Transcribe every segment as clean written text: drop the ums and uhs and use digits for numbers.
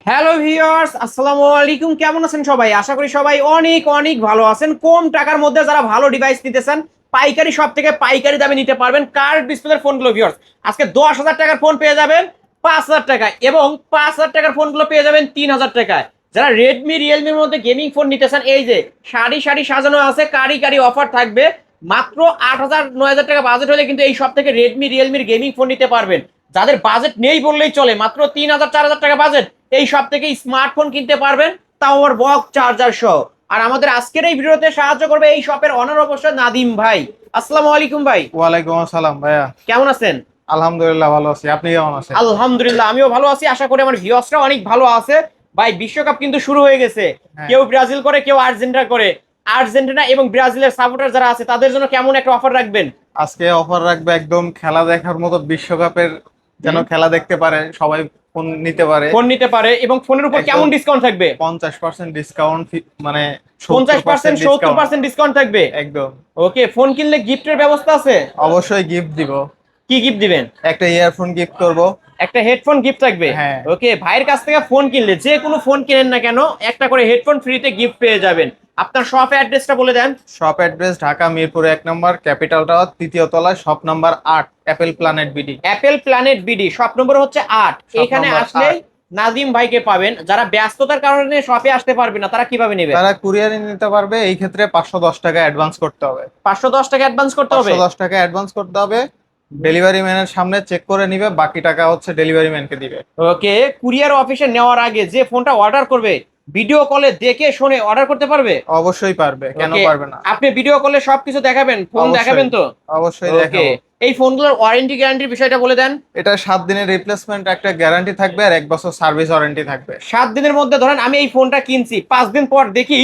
Hello viewers, আসসালামু আলাইকুম। কেমন আছেন সবাই? আশা করি সবাই অনেক অনেক ভালো আছেন। কম টাকার মধ্যে যারা ভালো ডিভাইস নিতেছেন, পাইকারি সব থেকে পাইকারি দামে নিতে পারবেন কার্ভ ডিসপ্লের ফোনগুলো। ভিউয়ার্স, আজকে 10,000 টাকার ফোন পেয়ে যাবেন 5,000 টাকায়, এবং 5,000 টাকার ফোনগুলো পেয়ে যাবেন 3,000 টাকায়। যারা রেডমি রিয়েলমির মধ্যে গেমিং ফোন নিতেছেন, এই যে সারি সারি সাজানো আছে, কারি কারি অফার থাকবে। মাত্র 8,000 9,000 টাকা বাজেট হলে কিন্তু এই সব থেকে রেডমি রিয়েলমির গেমিং ফোন নিতে পারবেন। যাদের বাজেট নেই বললেই চলে, মাত্র 3,000 4,000 টাকা বাজেট, এই সব থেকে স্মার্টফোন কিনতে পারবেন, তাও আবার বক্স চার্জার সহ। আর আমাদের আজকের এই ভিডিওতে সাহায্য করবে এই শপের অনার অবশ্যই নাদিম ভাই। আসসালামু আলাইকুম ভাই। ওয়ালাইকুম আসসালাম ভাইয়া। কেমন আছেন? আলহামদুলিল্লাহ ভালো আছি, আপনি কেমন আছেন? আলহামদুলিল্লাহ, আমিও ভালো আছি। আশা করি আমার ভিউয়ার্সরা অনেক ভালো আছে। ভাই, বিশ্বকাপ কিন্তু শুরু হয়ে গেছে। হ্যাঁ। কেউ ব্রাজিল করে, কেউ আর্জেন্টিনা করে। আর্জেন্টিনা এবং ব্রাজিলের সাপোর্টার যারা আছে তাদের জন্য কেমন একটা অফার রাখবেন? আজকে অফার রাখবে একদম খেলা দেখার মতো, বিশ্বকাপের যেন খেলা দেখতে পারে সবাই, ফোন নিতে পারে। ফোন নিতে পারে, এবং ফোনের উপর একদম কেমন ডিসকাউন্ট থাকবে? 50% ডিসকাউন্ট, মানে 50% 70% ডিসকাউন্ট থাকবে একদম। ওকে। ফোন কিনলে গিফটের ব্যবস্থা আছে? অবশ্যই গিফট দিব। কি গিফট দিবেন? একটা ইয়ারফোন গিফট করব। একটা হেডফোন গিফট থাকবে। হ্যাঁ। ওকে, ভাইয়ের কাছ থেকে ফোন কিনলে, যে কোনো ফোন কিনেন না কেন, একটা করে হেডফোন ফ্রিতে গিফট পেয়ে যাবেন। আপনার শপ অ্যাড্রেসটা বলে দেন। শপ অ্যাড্রেস ঢাকা মিরপুর 1 নম্বর, ক্যাপিটাল টাওয়ার, 3য় তলায়, shop number 8, apple planet BD. Apple planet BD, shop number হচ্ছে 8। শপ এখানে নম্বর আসলেই নাদিম ভাইকে পাবেন। যারা ব্যস্ততার কারণে শপে আসতে পারবে না, তারা কিভাবে নেবে? তারা কুরিয়ারে নিতে পারবে। এই ক্ষেত্রে 510 টাকা অ্যাডভান্স করতে হবে। 510 টাকা অ্যাডভান্স করতে হবে। 510 টাকা অ্যাডভান্স করতে হবে। ডেলিভারি ম্যানের সামনে চেক করে নিবে, বাকি টাকা হচ্ছে ডেলিভারি ম্যানকে দিবে। ওকে, কুরিয়ার অফিসে নেওয়ার আগে যে ফোনটা অর্ডার করবে, ভিডিও কলে দেখে শুনে অর্ডার করতে পারবে? অবশ্যই পারবে, কেন Okay, পারবে না। আপনি ভিডিও কলে সবকিছু দেখাবেন, ফোন অবশ্যই। দেখাবেন তো? অবশ্যই ওকে, দেখাবো। এই ফোনগুলোর ওয়ারেন্টি গ্যারান্টির বিষয়টা বলে দেন। এটা 7 দিনের রিপ্লেসমেন্ট একটা গ্যারান্টি থাকবে, আর 1 বছর সার্ভিস ওয়ারেন্টি থাকবে। 7 দিনের মধ্যে, ধরেন আমি এই ফোনটা কিনছি, 5 দিন পর দেখি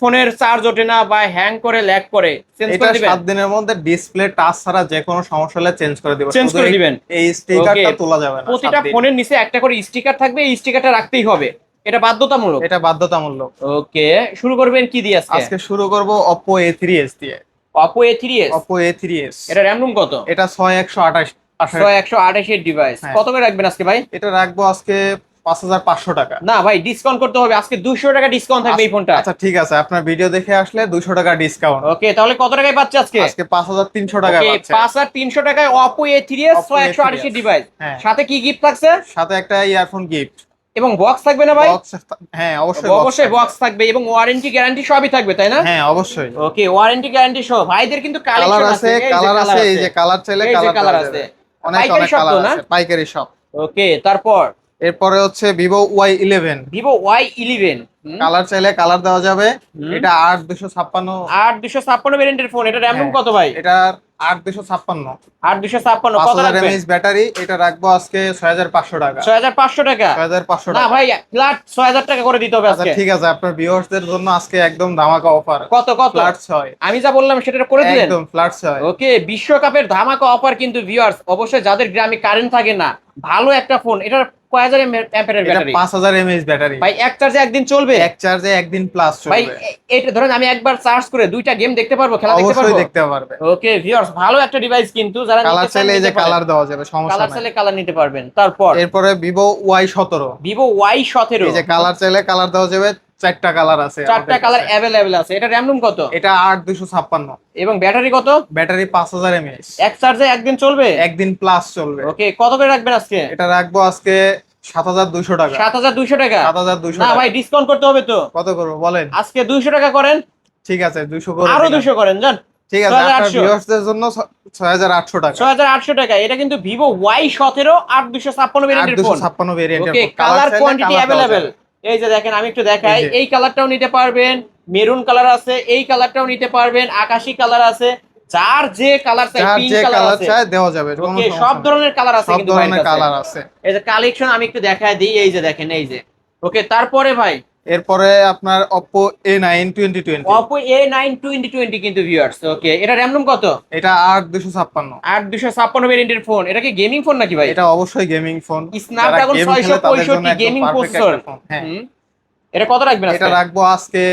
ফোনের চার্জ ওঠে না বা হ্যাং করে, ল্যাগ করে, চেঞ্জ এটা করে দিবেন? 7 দিনের মধ্যে ডিসপ্লে টাচ ছাড়া যে কোনো সমস্যা হলে চেঞ্জ করে দিবেন। চেঞ্জ করে দিবেন। এই স্টিকারটা Okay, তোলা যাবে না। প্রতিটা 7 দিন। ফোনের নিচে একটা করে স্টিকার থাকবে, এই স্টিকারটা রাখতেই হবে, এটা বাধ্যতামূলক। এটা বাধ্যতামূলক। ওকে, শুরু করবেন কি দিয়ে আজকে? আজকে শুরু করব Oppo A3s দিয়ে। Oppo A3s। Oppo A3s। এটা র্যাম রুম কত? এটা 6128। 128 এর ডিভাইস। হ্যাঁ। কত করে রাখবেন আজকে ভাই? এটা রাখবো আজকে 5500 টাকা। না ভাই, ডিসকাউন্ট করতে হবে, আজকে 200 টাকা ডিসকাউন্ট থাকবে এই ফোনটা। আচ্ছা ঠিক আছে, আপনার ভিডিও দেখে আসলে 200 টাকা ডিসকাউন্ট। ওকে, তাহলে কত টাকায় পাচ্ছে আজকে? আজকে 5300 টাকা ওকে, পাচ্ছে। 5,300 টাকায় Oppo A3s Oppo 128 এর A3s ডিভাইস। হ্যাঁ। সাথে কি গিফট থাকছে? সাথে একটা ইয়ারফোন গিফট। এবং বক্স থাকবে না ভাই? বক্স। হ্যাঁ অবশ্যই অবশ্যই বক্স থাকবে, এবং ওয়ারেন্টি গ্যারান্টি সবই থাকবে, তাই না? হ্যাঁ অবশ্যই। ওকে, ওয়ারেন্টি গ্যারান্টি সহ। ভাইদের কিন্তু কালার কালেকশন আছে, আছে, কালার আছে, এই যে কালার চাইলে এই যে কালার কালার আছে। আছে। অনেক পাইকারি অনেক shop তো কালার না? আছে, পাইকারি শপ। ওকে, তারপর এরপরে হচ্ছে Vivo Y11। Vivo Y11। Colour চাইলে কালার দেওয়া যাবে। হুম। এটা 8256। 8256 ভেরিয়েন্টের ফোন। এটা র্যাম রুম কত ভাই? এটা 8256। 8256 কত 5000 রাখবেন? mAh battery. এটা রাখবো আজকে 6500 টাকা। 6500 টাকা? 6500 না টাকা। ভাই, ফ্ল্যাট 6000 টাকা করে দিতে হবে আচ্ছা আজকে। ঠিক আছে, আপনার ভিউয়ার্সদের জন্য আজকে একদম ধামাকা অফার। কত কত? ফ্ল্যাট 6। আমি যা বললাম সেটা করে দিলেন? একদম ফ্ল্যাট 6। ওকে, বিশ্বকাপের ধামাকা অফার কিন্তু ভিউয়ার্স। অবশ্যই যাদের গ্রামে কারেন্ট থাকে না, ভালো একটা ফোন। এটার কয় হাজার অ্যাম্পিয়ারের এটা ব্যাটারি? 5000 mAh battery. ভাই, এক চার্জে একদিন চলবে? এক চার্জে একদিন প্লাস ভাই, চলবে। এটা ধরেন আমি একবার চার্জ করে দুইটা গেম দেখতে পারবো, খেলা দেখতে অবশ্যই পারবো? দেখতে পারবে। ওকে ভিউয়ার্স, ভালো একটা ডিভাইস কিন্তু। যারা কালার চাইলে এই যে কালার দেওয়া যাবে, সমস্যা কালার নাই। চাইলে কালার নিতে পারবেন। তারপর এরপরে Vivo Y17। Vivo Y17। এই যে কালার চাইলে কালার দেওয়া যাবে, 4টা কালার আছে চারটা আমাদের কালার কাছে। অ্যাভেলেবেল আছে। এটা র্যাম রুম কত? এটা 8256। এবং ব্যাটারি কত? Battery 5000 mAh। এক চার্জে একদিন চলবে? একদিন প্লাস চলবে। ওকে, কত করে রাখবেন আজকে? এটা রাখবো আজকে 7200 টাকা। 7200 টাকা? 7200 না টাকা। ভাই, ডিসকাউন্ট করতে হবে তো। কত করবো বলেন? আজকে 200 টাকা করেন। ঠিক আছে 200 করে আরো দিলাম। 200 করেন, জান। ঠিক আছে, আপনার 6800। ভিউয়ার্সদের জন্য 6800 টাকা। 6800 টাকা। এটা কিন্তু Vivo Y17 8256 ভেরিয়েন্টের ফোন। 8256 ভেরিয়েন্টের। ওকে, কালার কোয়ান্টিটি অ্যাভেলেবেল। এই যে দেখেন, আমি একটু দেখাই। এই যে। এই কালারটাও নিতে পারবেন, মেরুন কালার আছে, এই কালারটাও নিতে পারবেন, আকাশী কালার আছে। যার যে কালার চাই, যার পিঙ্ক যে কালার কালার আছে। চাই দেওয়া যাবে, কোনো ওকে, সমস্যা সব নেই। ধরনের কালার আছে সব কিন্তু ধরনের ভাইয়ের কাছে। কালার আছে। এই যে কালেকশন আমি একটু দেখায় দিই, এই যে দেখেন, এই যে। ওকে, তারপরে ভাই এরপরে আপনার Oppo A9 2020। Oppo A9 2020 কিন্তু ভিউয়ার্স। ওকে, এটা র্যাম রুম কত? এটা 8256। 8256 ভেরিয়েন্টের ফোন। এটা কি গেমিং ফোন নাকি ভাই? এটা অবশ্যই gaming phone. Snapdragon 665 gaming processor. হ্যাঁ। এটা কত রাখবেন এটা আজকে? রাখবো আজকে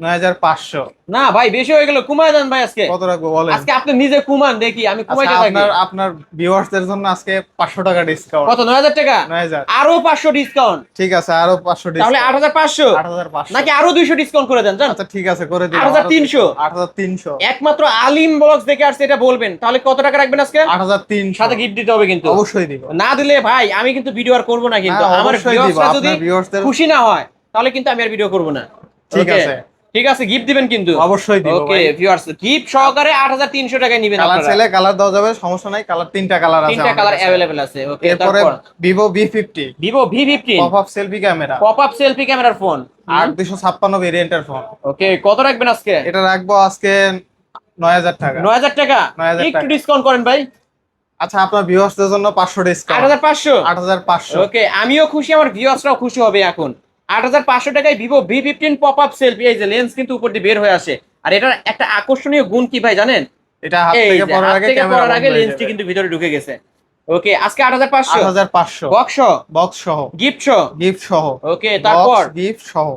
9500। না ভাই বেশি হয়ে গেল, কমায় দেন ভাই আজকে। কত রাখবো বলেন? আজকে আপনি নিজে কমান দেখি, আমি আচ্ছা, কমাইতে থাকি। আপনার ভিউয়ার্সদের জন্য আজকে 500 টাকা ডিসকাউন্ট। কত? 9000 টাকা? 9000। আরো 500 ডিসকাউন্ট। ঠিক আছে, আরো 500 তাহলে ডিসকাউন্ট। 8500 8500 নাকি আরো 200 ডিসকাউন্ট করে দেন জান? আচ্ছা ঠিক আছে, করে দিন। 8300। 8300। একমাত্র আলিম ব্লগস দেখে আসছে, এটা বলবেন। তাহলে কত টাকা রাখবেন আজকে? 8300। সাথে গিফট দিতে হবে কিন্তু। অবশ্যই দিব। না দিলে ভাই আমি কিন্তু ভিডিও আর করব না কিন্তু। হ্যাঁ, আমার অবশ্যই দিব। ভিউয়ার্সরা যদি আপনার ভিউয়ার্সদের খুশি না হয় তাহলে কিন্তু আমি আর ভিডিও করব না। ঠিক Okay? আছে। ঠিক আছে, গিফট দিবেন কিন্তু। অবশ্যই দিব ওকে ভাই। ভিউয়ার্স, গিফট সহকারে 8300 টাকায় নেবেন কালার আপনারা। চাইলে কালার দেওয়া যাবে, সমস্যা নাই। কালার তিনটা কালার আছে তিনটা আমাদের কালার কাছে। अवेलेबल আছে। ওকে, এরপরে তারপর Vivo V50 Vivo V15 pop up selfie camera, pop up selfie ক্যামেরার ফোন। 8256 ভেরিয়েন্টের ফোন। ওকে, কত রাখবেন আজকে? এটা রাখবো আজকে 9000 টাকা। 9000 টাকা। 9000 একটু টাকা। ডিসকাউন্ট করেন ভাই। আচ্ছা, আপনার ভিউয়ার্সদের জন্য 500 ডিসকাউন্ট। 8500। 8500। ওকে, আমিও খুশি, আমার ভিউয়ার্সরাও খুশি হবে এখন। 8500 টাকায় Vivo V15 pop up selfie. এই যে লেন্স কিন্তু উপর দিয়ে বের হয়ে আসে। আর এটার একটা আকর্ষণীয় গুণ কি ভাই জানেন? এটা হাত এই থেকে যে পড়ার হাত আগে থেকে ক্যামেরা পড়ার আগে বন্ধ হয়ে লেন্সটি যাবে। কিন্তু ভিতরে ঢুকে গেছে। ওকে, আজকে 8500। 8500 বক্স বক্স সহ, গিফট সহ। গিফট সহ। ওকে, তারপর গিফট সহ।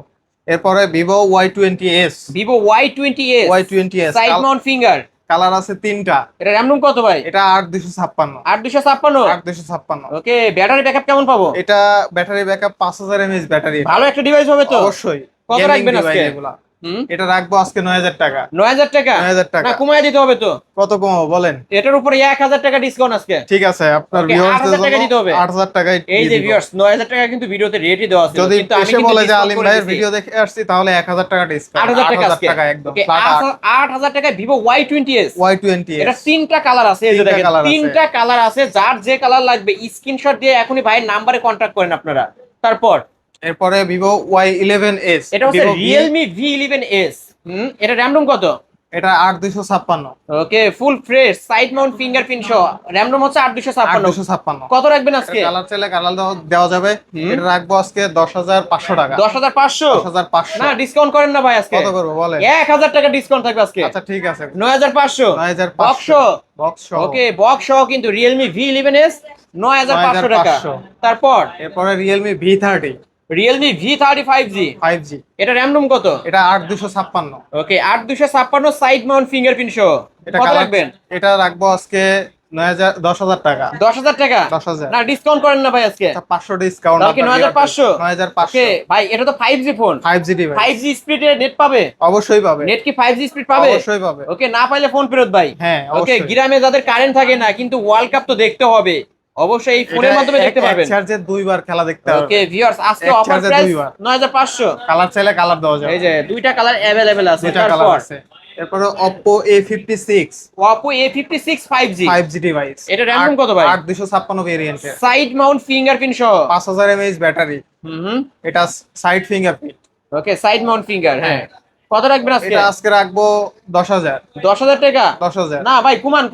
এরপরে Vivo Y20s। Vivo Y20s Y20s side mount finger. Colour আছে তিনটা। এটা র‍্যাম রুম কত ভাই? এটা 8256। 8256। 8256। ওকে, ব্যাটারি ব্যাকআপ কেমন পাবো? এটা ব্যাটারি ব্যাকআপ 5000 mAh ব্যাটারি। ভালো একটা ডিভাইস হবে তো? অবশ্যই। কত Gaming রাখবেন device আজকে? এগুলা। হুম, এটা রাখবো আজকে 9000 টাকা। 9000 টাকা। 9000 টাকা। না, কমায় দিতে হবে তো। কত কমাবো বলেন? এটার উপরে 1000 টাকা ডিসকাউন্ট আজকে। ঠিক আছে, আপনার Okay, ভিউয়ার্সদের 8000 টাকা দিতে জন্য হবে। 8000 টাকায় এই দিয়ে যে দিব। ভিউয়ার্স, 9000 টাকা কিন্তু ভিডিওতে রেটই দেওয়া ছিল, যদি কিন্তু আমি এসে কিন্তু বলে যে ডিসকাউন্ট আলিম করে ভাইয়ের দিছি। ভিডিও দেখে আসছি, তাহলে 1000 টাকা ডিসকাউন্ট। 8000 টাকা 8000 আজকে। টাকা একদম ওকে, ফ্ল্যাট 8000 টাকায় ভিভো Y20s। Y20s। এটা তিনটা কালার আছে। এই যে তিনটা দেখেন, colour আছে। তিনটা কালার আছে। যার যে কালার লাগবে স্ক্রিনশট দিয়ে এখনই ভাইয়ের নাম্বারে কন্টাক্ট করেন আপনারা। তারপর এরপরে ভিভো Y11s। এটা হচ্ছে Vivo V, Realme V11s। এটা র‍্যাম রুম কত? এটা 8256। Okay, full fresh side mount fingerprint সহ। র‍্যাম রুম হচ্ছে 8256। 8256। কত রাখবেন আজকে? কালার চাইলে কালার দেওয়া যাবে। এটা রাখবো আজকে 10500 টাকা। 10500। 10500। না, ডিসকাউন্ট করেন না ভাই আজকে। কত করবো বলেন? 1000 টাকা ডিসকাউন্ট থাকবে আজকে। আচ্ছা ঠিক আছে। 9500। 9500। বক্স। বক্স সহ। ওকে, বক্স সহ কিন্তু Realme V11s 9500 টাকা। 9500। তারপর এরপরে Realme V30 Realme V30 5G। 5G। এটা র‍্যাম রুম কত? এটা 8256। ওকে, 8256 সাইড মাউন্ট ফিঙ্গারপ্রিন্ট সহ। এটা কত কালার রাখবেন? এটা রাখবো আজকে 10000 টাকা। 10000 টাকা। 10000। না, ডিসকাউন্ট করেন না ভাই আজকে। আচ্ছা 500 ডিসকাউন্ট। তাহলে কি 9500? 9500। ওকে ভাই, এটা তো 5G phone. 5G device. 5G স্পিডে নেট পাবে? অবশ্যই পাবে। নেট কি 5G স্পিড পাবে? অবশ্যই পাবে। ওকে, না পাইলে ফোন ফেরত ভাই। হ্যাঁ, ওকে, অবশ্যই। গ্রামে যাদের কারেন্ট থাকে না, কিন্তু ওয়ার্ল্ড কাপ তো দেখতে হবে, অবশ্যই এই ফোনের মাধ্যমে দেখতে পারবেন। চার্জে দুইবার খেলা দেখতে হবে। ওকে ভিউয়ার্স, আজকে এক অফার charge এ প্রাইস দুইবার। 9500। কালার চাইলে কালার দেওয়া যাবে। এই যে দুইটা কালার अवेलेबल আছে। দুইটা কালার তারপর আছে। এরপর Oppo A56 Oppo A56 5G। 5G device. এটা RAM রুম কত ভাই? 8256 ভেরিয়েন্টের। সাইড মাউন্ট ফিঙ্গারপ্রিন্ট সহ। 5000 mAh ব্যাটারি। হুম, এটা side fingerprint. Okay, side mount finger. হ্যাঁ, কত রাখবেন আজকে? এটা আজকে রাখবো 10000। 10000 টাকা। 10000। না ভাই, কুমান।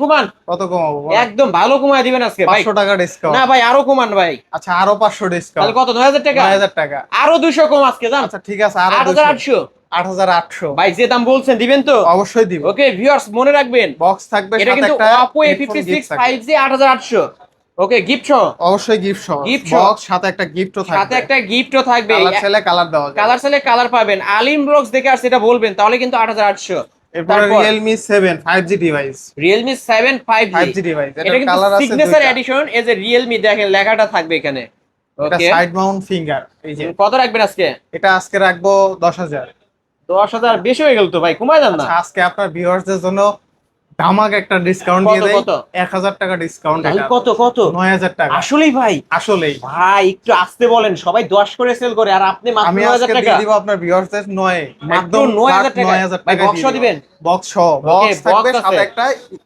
কত কমাবো বলো? একদম ভালো কমায় দিবেন আজকে ভাই। 500 টাকা ডিসকাউন্ট। না ভাই, আরো কমান ভাই। আচ্ছা আরো 500 তাহলে ডিসকাউন্ট। কত? 9000 টাকা। 9000 টাকা। আরো 200 কম আজকে জান। আচ্ছা ঠিক আছে, আরো 8800। 8800। ভাই যে দাম বলছেন দিবেন তো? অবশ্যই দিব। ওকে ভিউয়ার্স, মনে রাখবেন বক্স থাকবে, এটা সাথে কিন্তু একটা Oppo headphone A56 gift থাকবে। 5G 8800। ওকে, গিফট সহ। অবশ্যই গিফট সহ। Gift সহ। বক্স সাথে একটা গিফটও থাকবে। সাথে একটা গিফটও থাকবে। কালার চাইলে কালার দেওয়া যাবে। কালার চাইলে কালার পাবেন। আলিম ব্লগস দেখে আর সেটা বলবেন, তাহলে কিন্তু 8800। এরপর Realme 7 5G device. Realme 7 5G 5G device. এটা এটার কিন্তু কালার আছে সিগনেচার দুইটা। এডিশন। এই যে Realme দেখেন লেখাটা থাকবে এখানে। এটা ওকে, সাইড মাউন্ট ফিঙ্গার। এই যে কত রাখবেন আজকে? এটা আজকে রাখবো 10000। 10000 বেশি হয়ে গেল তো ভাই, কমায় দেন না। আচ্ছা, আজকে আপনার ভিউয়ারদের জন্য ধামাক একটা ডিসকাউন্ট দিয়ে কত, দেই। কত? 1000 টাকা ডিসকাউন্ট। তাহলে কত? 9000 টাকা। আসলেই ভাই? আসলেই ভাই একটু আসতে বলেন, সবাই 10 করে সেল করে আর আপনি মাত্র আমি 9000 আজকে টাকা। দিয়ে দিব আপনার ভিউয়ারদের 9 মাত্র একদম 9000 টাকা। 9000 ভাই, টাকা box সহ দিবেন? বক্স সহ। Okay, বক্স থাকবে, box সাথে আছে। একটা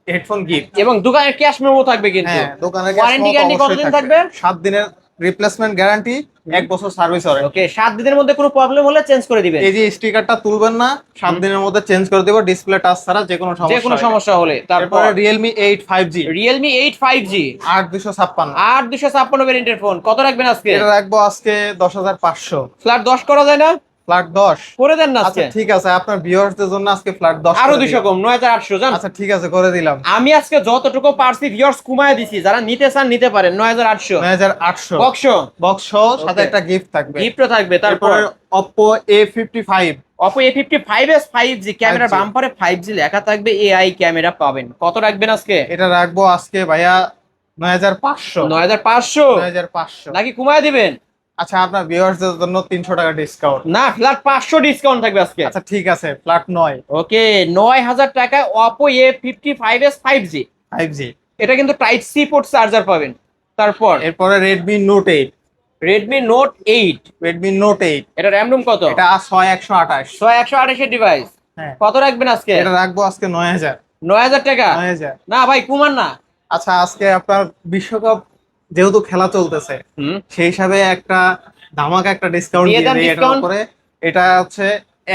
হেডফোন গিফট। এবং দোকানের ক্যাশ মেমো থাকবে কিন্তু। হ্যাঁ, দোকানের ওয়ারেন্টি গ্যারান্টি কতদিন থাকবে? 7 দিনের রিপ্লেসমেন্ট গ্যারান্টি, 1 বছর সার্ভিস ওয়ারেন্টি। ওকে, 7 দিনের মধ্যে কোনো প্রবলেম হলে চেঞ্জ করে দিবেন। এই যে স্টিকারটা তুলবেন না, 7 দিনের মধ্যে চেঞ্জ করে দেব। ডিসপ্লে টাচ ছাড়া যে কোনো সমস্যা যে কোনো সমস্যা হলে। তারপর তারপরে Realme 8 5G Realme 8 5G 8256। 8256 ভেরিয়েন্টের ফোন। কত রাখবেন আজকে? এটা রাখবো আজকে 10500। ফ্ল্যাট 10 করা যায় না? ফ্ল্যাট 10 করে দেন না আচ্ছা আজকে। ঠিক আছে, আপনার ভিউয়ার্সদের জন্য আজকে ফ্ল্যাট 10 আরো করে 200 দিলাম। কম, 9800 জান। আচ্ছা ঠিক আছে, করে দিলাম। আমি আজকে যতটুকু পারছি ভিউয়ার্স কমায় দিছি, যারা নিতে চান নিতে পারেন 9800। 9800 বক্স বক্স সহ সাথে Okay. একটা গিফট থাকবে। গিফটও থাকবে। তারপর তারপরে Oppo A55 Oppo A55s 5G camera, 5G বাম্পারে 5G লেখা থাকবে, AI ক্যামেরা পাবেন। কত রাখবেন আজকে? এটা রাখবো আজকে ভাইয়া 9500। 9500 9500 নাকি কমায় দিবেন? আচ্ছা, আপনার ভিউয়ার্সদের জন্য 300 টাকা ডিসকাউন্ট। না, ফ্ল্যাট 500 ডিসকাউন্ট থাকবে আজকে। আচ্ছা ঠিক আছে, ফ্ল্যাট 9 ওকে, 9000 টাকায় Oppo A55s 5G। 5G। এটা কিন্তু টাইপ সি পোর্ট চার্জার পাবেন। তারপর এরপরে Redmi Note 8। Redmi Note 8, Redmi Note 8 এটা র্যাম রুম কত? এটা 6128। 6128 এর ডিভাইস। হ্যাঁ, কত রাখবেন আজকে? এটা রাখবো আজকে 9000। 9000 টাকা। 9000। না ভাই, কুমার না। আচ্ছা, আজকে আপনার বিশ্বকাপ যেহেতু খেলা চলতেছে, হুম, সেই হিসাবে একটা ধামাকা একটা ডিসকাউন্ট দিয়ে দিয়ে দেন দিই এটার discount। উপরে। এটা হচ্ছে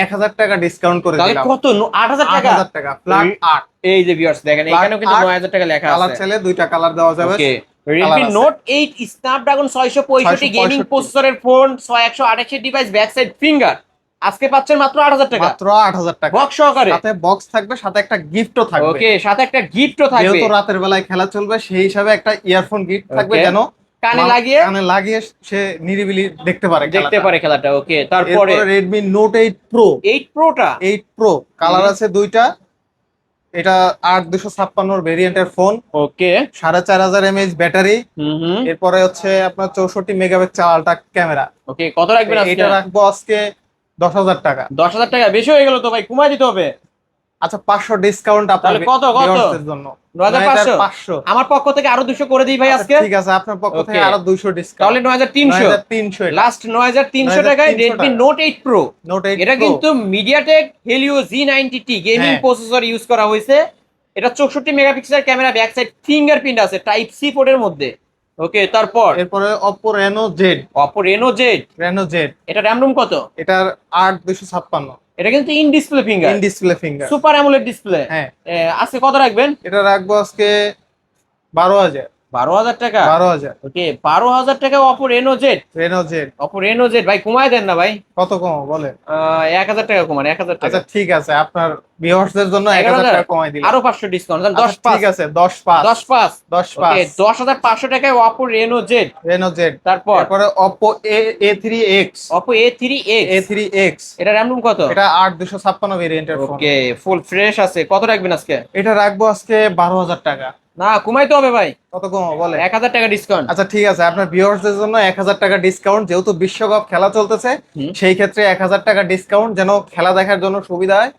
1000 টাকা ডিসকাউন্ট করে তাহলে দিলাম। কত? 8000 টাকা। 8000 টাকা ফ্ল্যাট 8। এই যে ভিউয়ার্স দেখেন, Flat এখানেও কিন্তু 8 9000 টাকা লেখা কালার আছে। চাইলে দুইটা কালার দেওয়া যাবে। ওকে, Colour Redmi আছে। Note 8 Snapdragon 665 গেমিং 665 প্রসেসরের phone, 6128 device, back side finger, আজকে পাচ্ছেন মাত্র 8000 টাকা মাত্র 8000 টাকা। বক্স সহকারে। সাথে বক্স থাকবে, সাথে একটা গিফটও থাকবে। ওকে, সাথে একটা গিফটও থাকবে। যেহেতু রাতের বেলায় খেলা চলবে, সেই হিসাবে একটা ইয়ারফোন গিফট থাকবে, Okay. যেন কানে লাগিয়ে কানে লাগিয়ে সে নিরিবিলি দেখতে পারে দেখতে খেলাটা। পারে খেলাটা। ওকে, তারপরে এরপরে Redmi Note 8 Pro। 8 প্রোটা। 8 Pro colour আছে দুইটা। এটা 8256 ভেরিয়েন্টের ফোন। ওকে, 4500 mAh ব্যাটারি। হুম হুম, এরপরে হচ্ছে আপনার 64 মেগাপিক্সেল আলট্রা ক্যামেরা। ওকে, কত রাখবেন আজকে? এটা রাখবো আজকে 10000 টাকা। 10000 টাকা বেশি হয়ে গেল তো ভাই, কমায় দিতে হবে। আচ্ছা, 500 ডিসকাউন্ট আপনার তাহলে কত? ভিউয়ার্সদের জন্য। 9500। 9500। আমার পক্ষ থেকে আরো 200 করে দিই ভাই আজকে। ঠিক আছে, আপনার পক্ষ থেকে Okay. আরো 200 ডিসকাউন্ট। তাহলে 9300। 9300 এটা। লাস্ট 9300 টাকায় 9300 Redmi টাকা। Note 8 Pro। Note 8 এটা Pro। কিন্তু MediaTek Helio G90T গেমিং হ্যাঁ। প্রসেসর ইউজ করা হয়েছে। এটা 64 মেগাপিক্সেলের ক্যামেরা, ব্যাক সাইড ফিঙ্গারপ্রিন্ট আছে টাইপ সি পোর্টের মধ্যে। ওকে, তারপর এরপরে Oppo Oppo Reno Z। Reno Z। এটা র্যাম রুম কত? এটার 8256 এটা কিন্তু in display finger, in display finger. Super AMOLED display. হ্যাঁ, আজকে কত রাখবেন? এটা রাখবো আজকে 12000। 12000 টাকা। 12000 ওকে, 12000 টাকা Oppo Reno Z। Reno Z। Oppo Reno Z ভাই কমায় দেন না ভাই। কত কম বলে? 1000 টাকা কমান, 1000 টাকা। আচ্ছা ঠিক আছে, আপনার ভিউয়ার্সদের জন্য 1000 11,000 টাকা কমাই দিলাম। আরো 500 ডিসকাউন্ট, 10 আচ্ছা, 5। ঠিক আছে, 10/5। 10 5। 10/5 ওকে, 10500 টাকায় Oppo Reno Z। Reno Z। তারপর তারপরে Oppo A3X। Oppo A3X। A3X এটা র্যাম রুম কত? এটা 8256 ভেরিয়েন্টের ফোন। ওকে, ফুল ফ্রেশ আছে। কত রাখবেন আজকে? এটা রাখবো আজকে 12000 টাকা। না, কমাইতে হবে ভাই, কত কম বলে? 1000 টাকা ডিসকাউন্ট। আচ্ছা ঠিক আছে, আপনার ভিউয়ার্সদের জন্য 1000 টাকা ডিসকাউন্ট। যেহেতু বিশ্বকাপ খেলা চলতেছে, হুম। সেই ক্ষেত্রে 1000 টাকা ডিসকাউন্ট, যেন খেলা দেখার জন্য সুবিধা হয়।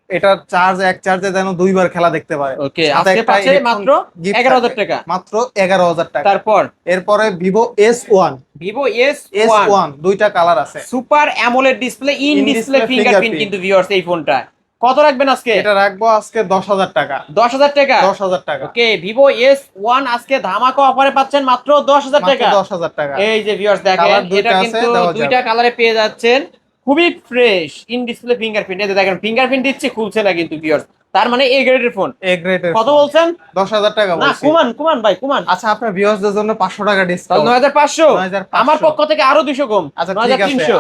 এটার চার্জ, এক চার্জে যেন দুইবার খেলা দেখতে পারে। ওকে, সাথে আজকে একটা পাচ্ছে headphone মাত্র gift 11000 থাকবে। টাকা। মাত্র 11000 টাকা। তারপর এরপরে Vivo S1। Vivo S1 S1 দুইটা কালার আছে। Super AMOLED display, in In display display fingerprint fingerprint। কিন্তু ভিউয়ার্স এই ফোনটা। কত রাখবেন আজকে? এটা রাখবো আজকে 10000 টাকা। 10000 টাকা। 10000 টাকা। ওকে, Vivo S1 আজকে ধামাকা অফারে পাচ্ছেন মাত্র 10000 মাত্র টাকা। 10000 টাকা। এই যে ভিউয়ার্স দেখেন, Colour দুইটা এটা আছে, কিন্তু দেওয়া যাবে। দুইটা কালারে পেয়ে যাচ্ছেন, খুবই ফ্রেশ ইন ডিসপ্লে ফিঙ্গারপ্রিন্ট। এই যে দেখেন, ফিঙ্গারপ্রিন্ট দিচ্ছে, খুলছে না কিন্তু ভিউয়ার্স। তার মানে এ গ্রেডের ফোন। এ গ্রেডের কত বলছেন? 10000 টাকা না, বলছি। কুমান ভাই, কুমান। আচ্ছা, আপনার ভিউয়ার্সদের জন্য 500 টাকা তাহলে ডিসকাউন্ট। 9500। 9500 আমার পক্ষ থেকে আরো 200 কম, আচ্ছা ঠিক আছে, 9300।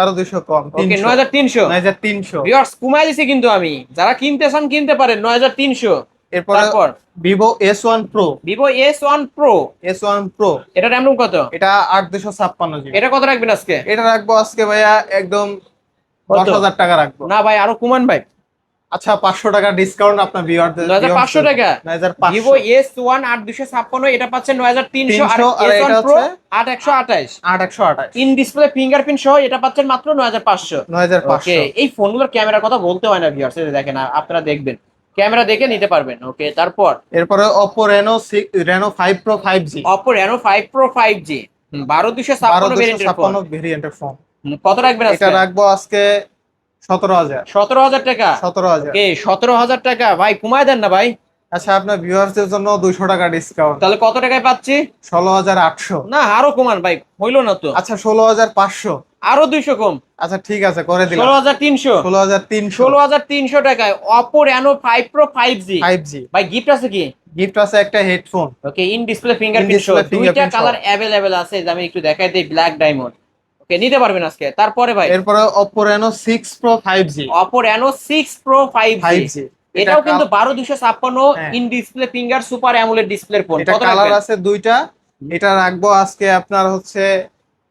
আরো 200 কম। ওকে, 300। 9300। 9300। ভিউয়ার্স কমাই দিছি কিন্তু আমি, যারা কিনতে চান কিনতে পারেন 9300। এরপরে তারপর Vivo S1 Pro। Vivo S1 Pro। S1 Pro এটা র্যাম রুম কত? এটা 8256 জিবি। এটা কত রাখবেন আজকে? এটা রাখবো আজকে ভাইয়া একদম কত? 10000 টাকা রাখবো। না ভাই, আরো কমান ভাই। আচ্ছা, 500 টাকা ডিসকাউন্ট আপনার ভিউয়ারদের। 9500 টাকা। 9500। Vivo S1 8256, এটা পাচ্ছেন 9300। আর 300, আর S1 এটা Pro হচ্ছে 8128 8128। ইন ডিসপ্লে ফিঙ্গারপ্রিন্ট সহ এটা পাচ্ছেন মাত্র 9500। 9500। ওকে, এই ফোনগুলোর ক্যামেরার কথা বলতে হয় না ভিউয়ার্স, এই দেখেন, আপনারা দেখবেন, ক্যামেরা দেখে নিতে পারবেন। ওকে, তারপর এরপরে Oppo Reno 5 Pro 5G। Oppo Reno 5 Pro 5G 12256 ভেরিয়েন্টের ফোন। 12256 ভেরিয়েন্টের ফোন। কত রাখবেন আজকে? এটা রাখবো আজকে 17000। 17000 টাকা। 17000। ওকে, 17000 টাকা ভাই, কমায় দেন না ভাই। আচ্ছা, আপনার ভিউয়ারদের জন্য 200 টাকা ডিসকাউন্ট। তাহলে কত টাকায় পাচ্ছি? 16800। না, আরো কমান ভাই, হইলো না তো। আচ্ছা, 16500। আরো 200 কম, আচ্ছা ঠিক আছে, করে দিলাম। 16300। 16300। 16300 টাকায় Oppo Reno 5 Pro 5G 5G। ভাই, গিফট আছে কি? গিফট আছে একটা headphone. Okay, in display fingerprint সহ In-display দুইটা fingerprint কালার সহ। অ্যাভেলেবেল আছে, যে আমি একটু দেখাই দেই, ব্ল্যাক ডায়মন্ড। ওকে নিতে পারবেন আজকে। তারপরে ভাই এরপরে Oppo Reno 6 Pro 5G। Oppo Reno 6 Pro 5G, 5G এটাও কিন্তু 12256 হ্যাঁ। In display finger super AMOLED ডিসপ্লের ফোন। এটা কত কালার রাখবেন? আছে দুইটা। এটা রাখবো আজকে আপনার হচ্ছে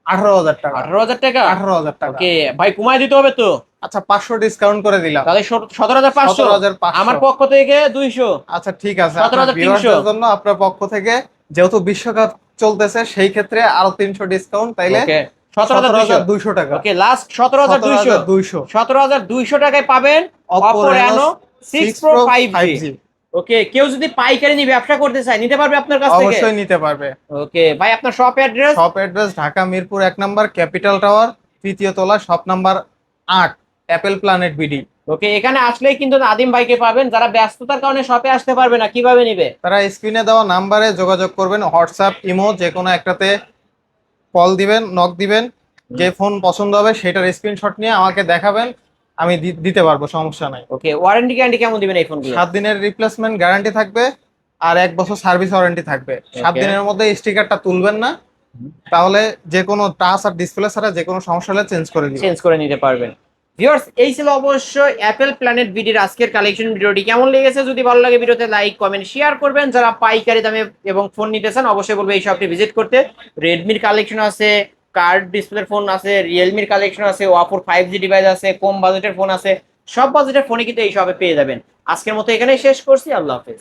18,000 টাকা। 18,000 টাকা। 18,000 টাকা। ওকে ভাই কমায় দিতে হবে তো। আচ্ছা 500 ডিসকাউন্ট করে দিলাম। তাহলে 17,500। 17,500 আমার পক্ষ থেকে 200। আচ্ছা ঠিক আছে, 17,300 আপনার ভিউয়ারদের জন্য আপনার পক্ষ থেকে যেহেতু বিশ্বকাপ চলতেছে সেই ক্ষেত্রে আরো 300 ডিসকাউন্ট, তাইলে ওকে 17,200 টাকা। Okay last 17,200। 17,200 17,200 টাকায় পাবেন Oppo Oppo Reno 6 Pro 5G। 5G। ওকে কেউ যদি পাইকারি নিয়ে ব্যবসা করতে চায় নিতে পারবে আপনার কাছ থেকে? অবশ্যই নিতে পারবে। ওকে ভাই আপনার shop address? Shop address Dhaka Mirpur 1 নম্বর ক্যাপিটাল টাওয়ার, 3য় তলা, shop number 8, apple planet BD. Okay এখানে আসলেই কিন্তু নাদিম ভাইকে পাবেন। যারা ব্যস্ততার কারণে শপে আসতে পারবে না কিভাবে নিবে? তারা স্ক্রিনে দেওয়া নাম্বারে যোগাযোগ করবেন, হোয়াটসঅ্যাপ ইমো যে কোনো একটাতে কল দিবেন, নক দিবেন, যে ফোন পছন্দ হবে সেটার স্ক্রিনশট নিয়ে আমাকে দেখাবেন, আমি দিতে পারবো, সমস্যা নাই। ওকে ওয়ারেন্টি গ্যারান্টি কেমন দিবেন এই ফোনগুলো? 7 দিনের রিপ্লেসমেন্ট গ্যারান্টি থাকবে আর 1 বছর সার্ভিস ওয়ারেন্টি থাকবে। 7 Okay. দিনের মধ্যে স্টিকারটা তুলবেন না, তাহলে যে কোনো টাচ আর ডিসপ্লে ছাড়া যে কোনো সমস্যা হলে চেঞ্জ করে দিবেন। চেঞ্জ করে নিতে পারবেন। ভিউয়ার্স এই ছিল অবশ্যই অ্যাপেল প্ল্যানেট বিডির আজকের কালেকশন। ভিডিওটি কেমন লেগেছে যদি ভালো লাগে ভিডিওতে লাইক কমেন্ট শেয়ার করবেন। যারা পাইকারি দামে এবং ফোন নিতে চান অবশ্যই বলবো এই শপটি ভিজিট করতে। রেডমির কালেকশন আছে, কার্ড ডিসপ্লের ফোন আছে, রিয়েলমির কালেকশন আছে, ওয়াপোর 5G ডিভাইস আছে, কম বাজেটের ফোন আছে, সব বাজেটের ফোনই কিন্তু এই শপে পেয়ে যাবেন। আজকের মতো এখানেই শেষ করছি, আল্লাহ হাফেজ।